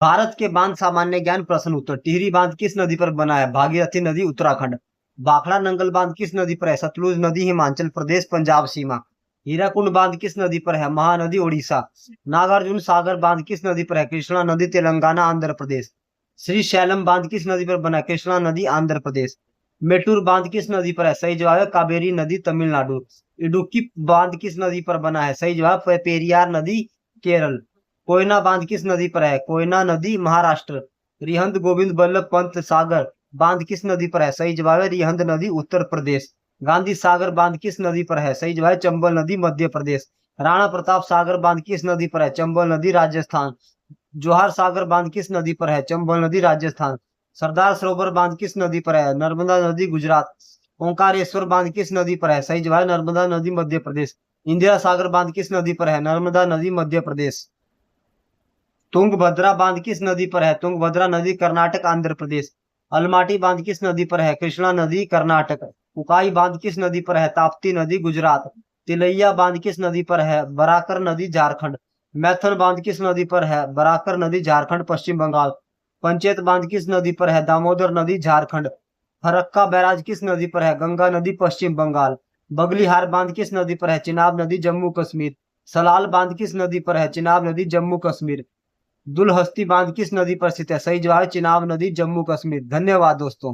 भारत के बांध सामान्य ज्ञान प्रश्न उत्तर। टिहरी बांध किस नदी पर बना है? भागीरथी नदी उत्तराखंड। भाखड़ा नंगल बांध किस नदी पर है? सतलुज नदी हिमाचल प्रदेश पंजाब सीमा। हीराकुंड बांध किस नदी पर है? महानदी ओडिशा। नागार्जुन सागर बांध किस नदी पर है? कृष्णा नदी तेलंगाना आंध्र प्रदेश। श्री शैलम बांध किस नदी पर बना है? कृष्णा नदी आंध्र प्रदेश। मेटूर बांध किस नदी पर है? सही जवाब है कावेरी नदी तमिलनाडु। इडुक्की बांध किस नदी पर बना है? सही जवाब पेरियार नदी केरल। कोयना बांध किस नदी पर है? कोयना नदी महाराष्ट्र। रिहंद गोविंद बल्लभ पंत सागर बांध किस नदी पर है? सही जवाब है रिहंद नदी उत्तर प्रदेश। गांधी सागर बांध किस नदी पर है? सही जवाब है चंबल नदी मध्य प्रदेश। राणा प्रताप सागर बांध किस नदी पर है? चंबल नदी राजस्थान। जोहार सागर बांध किस नदी पर है? चंबल नदी राजस्थान। सरदार सरोवर बांध किस नदी पर है? नर्मदा नदी गुजरात। ओंकारेश्वर बांध किस नदी पर है? सही जवाब है नर्मदा नदी मध्य प्रदेश। इंदिरा सागर बांध किस नदी पर है? नर्मदा नदी मध्य प्रदेश। तुंगभद्रा बांध किस नदी पर है? तुंगभद्रा नदी कर्नाटक आंध्र प्रदेश। अलमाटी बांध किस नदी पर है? कृष्णा नदी कर्नाटक। उकाई बांध किस नदी पर है? ताप्ती नदी गुजरात। तिलैया बांध किस नदी पर है? बराकर नदी झारखंड। मैथन बांध किस नदी पर है? बराकर नदी झारखंड पश्चिम बंगाल। पंचेत बांध किस नदी पर है? दामोदर नदी झारखंड। फरक्का बैराज किस नदी पर है? गंगा नदी पश्चिम बंगाल। बगलीहार बांध किस नदी पर है? चिनाब नदी जम्मू कश्मीर। सलाल बांध किस नदी पर है? चिनाब नदी जम्मू कश्मीर। दुलहस्ती बांध किस नदी पर स्थित है? सही जवाब है चिनाब नदी जम्मू कश्मीर। धन्यवाद दोस्तों।